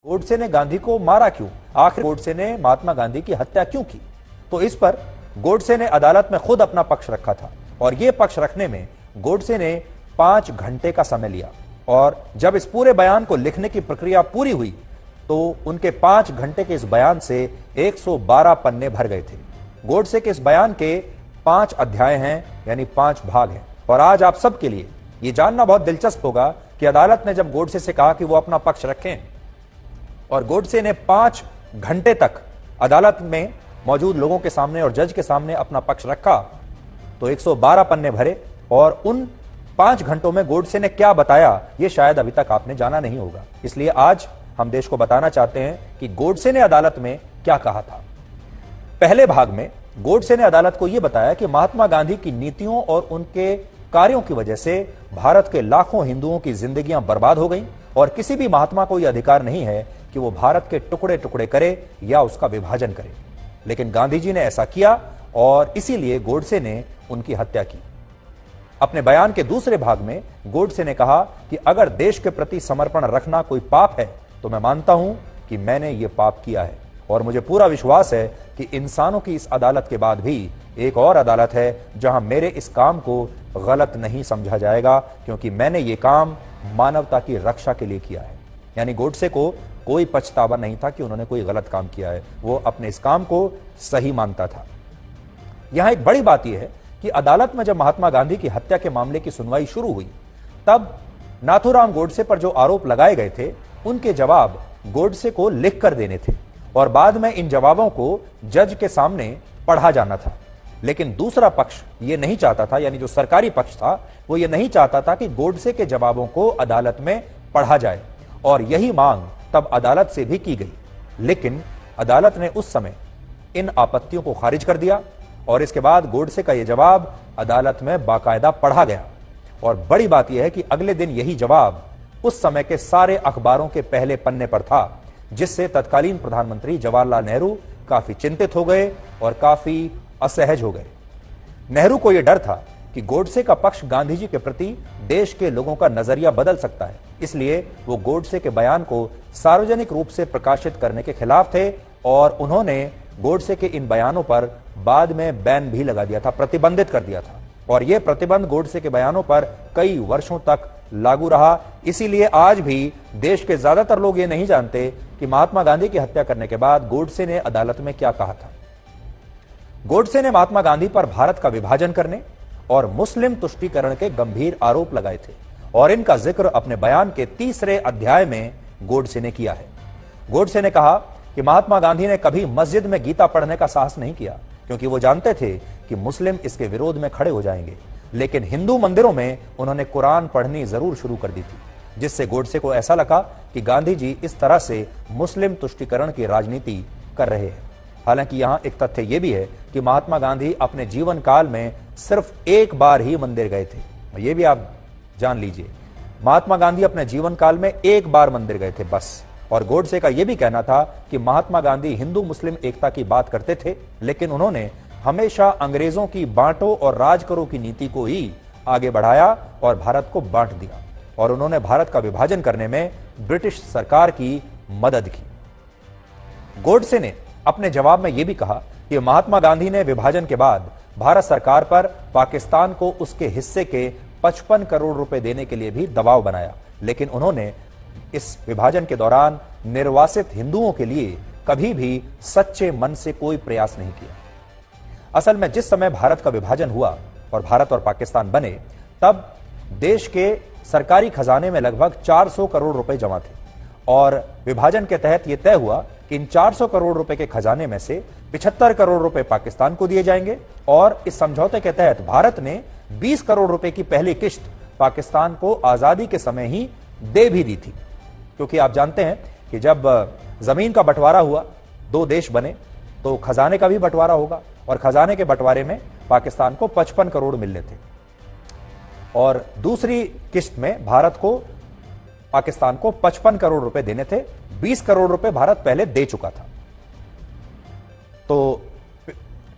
गोडसे ने गांधी को मारा क्यों? आखिर गोडसे ने महात्मा गांधी की हत्या क्यों की? तो इस पर गोडसे ने अदालत में खुद अपना पक्ष रखा था और यह पक्ष रखने में गोडसे ने 5 घंटे का समय लिया। और जब इस पूरे बयान को लिखने की प्रक्रिया पूरी हुई तो उनके 5 घंटे के इस बयान से 112 पन्ने भर गए थे। गोडसे के इस बयान के 5 अध्याय हैं, यानी 5 भाग हैं। और आज आप सबके लिए यह जानना बहुत दिलचस्प होगा कि अदालत ने जब गोडसे से कहा कि वो अपना पक्ष रखें और गोडसे ने 5 घंटे तक अदालत में मौजूद लोगों के सामने और जज के सामने अपना पक्ष रखा तो 112 पन्ने भरे। और उन 5 घंटों में गोडसे ने क्या बताया यह शायद अभी तक आपने जाना नहीं होगा। इसलिए आज हम देश को बताना चाहते हैं कि गोडसे ने अदालत में क्या कहा था। पहले भाग में गोडसे ने अदालत को यह बताया कि महात्मा गांधी की नीतियों और उनके कार्यों की वजह से भारत के लाखों हिंदुओं की जिंदगियां बर्बाद हो गईं और किसी भी महात्मा को यह अधिकार नहीं है कि वो भारत के टुकड़े टुकड़े करे या उसका विभाजन करे। लेकिन गांधी जी ने ऐसा किया और इसीलिए गोडसे ने उनकी हत्या की। अपने बयान के दूसरे भाग में गोडसे ने कहा कि अगर देश के प्रति समर्पण रखना कोई पाप है तो मैं मानता हूं कि मैंने यह पाप किया है और मुझे पूरा विश्वास है कि इंसानों की इस अदालत के बाद भी एक और अदालत है जहां मेरे इस काम को गलत नहीं समझा जाएगा, क्योंकि मैंने ये काम मानवता की रक्षा के लिए किया है। यानी गोडसे को कोई पछतावा नहीं था कि उन्होंने कोई गलत काम किया है, वो अपने इस काम को सही मानता था। यहां एक बड़ी बात यह है कि अदालत में जब महात्मा गांधी की हत्या के मामले की सुनवाई शुरू हुई तब नाथूराम गोडसे पर जो आरोप लगाए गए थे उनके जवाब गोडसे को लिख कर देने थे और बाद में इन जवाबों को जज के सामने पढ़ा जाना था। लेकिन दूसरा पक्ष ये नहीं चाहता था, यानी जो सरकारी पक्ष था वो ये नहीं चाहता था कि गोडसे के जवाबों को अदालत में पढ़ा जाए और यही मांग तब अदालत से भी की गई। लेकिन अदालत ने उस समय इन आपत्तियों को खारिज कर दिया और इसके बाद गोडसे का यह जवाब अदालत में बाकायदा पढ़ा गया। और बड़ी बात यह है कि अगले दिन यही जवाब उस समय के सारे अखबारों के पहले पन्ने पर था, जिससे तत्कालीन प्रधानमंत्री जवाहरलाल नेहरू काफी चिंतित हो गए और काफी असहज हो गए। नेहरू को यह डर था कि गोडसे का पक्ष गांधी जी के प्रति देश के लोगों का नजरिया बदल सकता है, इसलिए वो गोडसे के बयान को सार्वजनिक रूप से प्रकाशित करने के खिलाफ थे और उन्होंने गोडसे के इन बयानों पर बाद में बैन भी लगा दिया था, प्रतिबंधित कर दिया था। और यह प्रतिबंध गोडसे के बयानों पर कई वर्षों तक लागू रहा। इसीलिए आज भी देश के ज्यादातर लोग ये नहीं जानते कि महात्मा गांधी की हत्या करने के बाद गोडसे ने अदालत में क्या कहा था। गोडसे ने महात्मा गांधी पर भारत का विभाजन करने और मुस्लिम तुष्टीकरण के गंभीर आरोप लगाए थे और इनका जिक्र अपने बयान के 3रे अध्याय में गोडसे ने किया है। गोडसे ने कहा कि महात्मा गांधी ने कभी मस्जिद में गीता पढ़ने का साहस नहीं किया, क्योंकि वो जानते थे कि मुस्लिम इसके विरोध में खड़े हो जाएंगे। लेकिन हिंदू मंदिरों में उन्होंने कुरान पढ़नी जरूर शुरू कर दी थी, जिससे गोडसे को ऐसा लगा कि गांधी जी इस तरह से मुस्लिम तुष्टीकरण की राजनीति कर रहे हैं। हालांकि यहां एक तथ्य यह भी है कि महात्मा गांधी अपने जीवन काल में सिर्फ एक बार ही मंदिर गए थे। यह भी आप जान लीजिए, महात्मा गांधी अपने जीवन काल में एक बार मंदिर गए थे बस। और गोडसे का यह भी कहना था कि महात्मा गांधी हिंदू मुस्लिम एकता की बात करते थे, लेकिन उन्होंने हमेशा अंग्रेजों की बांटो और राज करो की नीति को ही आगे बढ़ाया और भारत को बांट दिया और उन्होंने भारत का विभाजन करने में ब्रिटिश सरकार की मदद की। गोडसे ने अपने जवाब में यह भी कहा कि महात्मा गांधी ने विभाजन के बाद भारत सरकार पर पाकिस्तान को उसके हिस्से के 55 करोड़ रुपए देने के लिए भी दबाव बनाया, लेकिन उन्होंने इस विभाजन के दौरान निर्वासित हिंदुओं के लिए कभी भी सच्चे मन से कोई प्रयास नहीं किया। असल में जिस समय भारत का विभाजन हुआ और भारत और पाकिस्तान बने, तब देश के सरकारी खजाने में लगभग 400 करोड़ रुपए जमा थे और विभाजन के तहत यह तय हुआ कि इन 400 करोड़ रुपए के खजाने में से 75 करोड़ रुपए पाकिस्तान को दिए जाएंगे और इस समझौते के तहत भारत ने 20 करोड़ रुपए की पहली किश्त पाकिस्तान को आजादी के समय ही दे भी दी थी। क्योंकि आप जानते हैं कि जब जमीन का बंटवारा हुआ, 2 देश बने, तो खजाने का भी बंटवारा होगा और खजाने के बंटवारे में पाकिस्तान को 55 करोड़ मिलने थे और दूसरी किश्त में भारत को पाकिस्तान को 55 करोड़ रुपए देने थे। 20 करोड़ रुपए भारत पहले दे चुका था, तो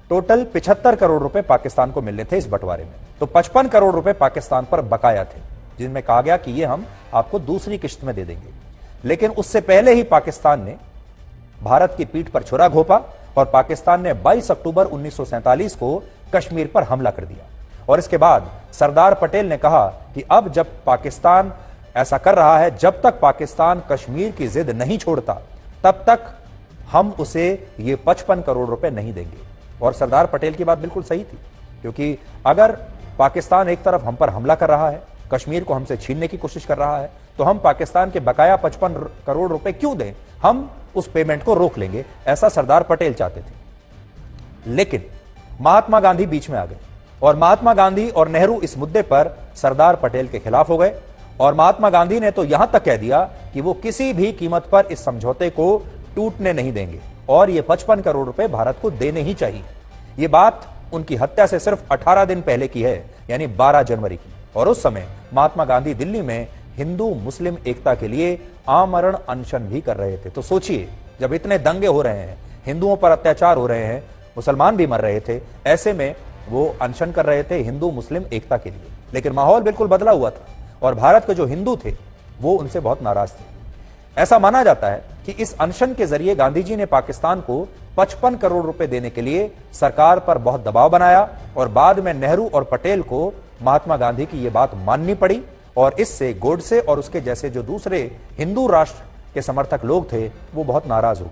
टोटल 75 करोड़ रुपए पाकिस्तान को मिलने थे इस बंटवारे में। तो 55 करोड़ रुपए पाकिस्तान पर बकाया थे, जिनमें कहा गया कि ये हम आपको दूसरी किश्त में दे देंगे। लेकिन उससे पहले ही पाकिस्तान ने भारत की पीठ पर छुरा घोंपा और पाकिस्तान ने 22 अक्टूबर 1947 को कश्मीर पर हमला कर दिया। और इसके बाद सरदार पटेल ने कहा कि अब जब पाकिस्तान ऐसा कर रहा है, जब तक पाकिस्तान कश्मीर की जिद नहीं छोड़ता तब तक हम उसे ये 55 करोड़ रुपए नहीं देंगे। और सरदार पटेल की बात बिल्कुल सही थी, क्योंकि अगर पाकिस्तान एक तरफ हम पर हमला कर रहा है, कश्मीर को हमसे छीनने की कोशिश कर रहा है, तो हम पाकिस्तान के बकाया 55 करोड़ रुपए क्यों दें, हम उस पेमेंट को रोक लेंगे, ऐसा सरदार पटेल चाहते थे। लेकिन महात्मा गांधी बीच में आ गए और महात्मा गांधी और नेहरू इस मुद्दे पर सरदार पटेल के खिलाफ हो गए। और महात्मा गांधी ने तो यहां तक कह दिया कि वो किसी भी कीमत पर इस समझौते को टूटने नहीं देंगे और ये 55 करोड़ रुपए भारत को देने ही चाहिए। ये बात उनकी हत्या से सिर्फ 18 दिन पहले की है, यानी 12 जनवरी की। और उस समय महात्मा गांधी दिल्ली में हिंदू मुस्लिम एकता के लिए आमरण अनशन भी कर रहे थे। तो सोचिए, जब इतने दंगे हो रहे हैं, हिंदुओं पर अत्याचार हो रहे हैं, मुसलमान भी मर रहे थे, ऐसे में वो अनशन कर रहे थे हिंदू मुस्लिम एकता के लिए। लेकिन माहौल बिल्कुल बदला हुआ था और भारत के जो हिंदू थे वो उनसे बहुत नाराज थे। ऐसा माना जाता है कि इस अनशन के जरिए गांधी जी ने पाकिस्तान को 55 करोड़ रुपए देने के लिए सरकार पर बहुत दबाव बनाया और बाद में नेहरू और पटेल को महात्मा गांधी की यह बात माननी पड़ी। और इससे गोडसे और उसके जैसे जो दूसरे हिंदू राष्ट्र के समर्थक लोग थे वो बहुत नाराज हो गए।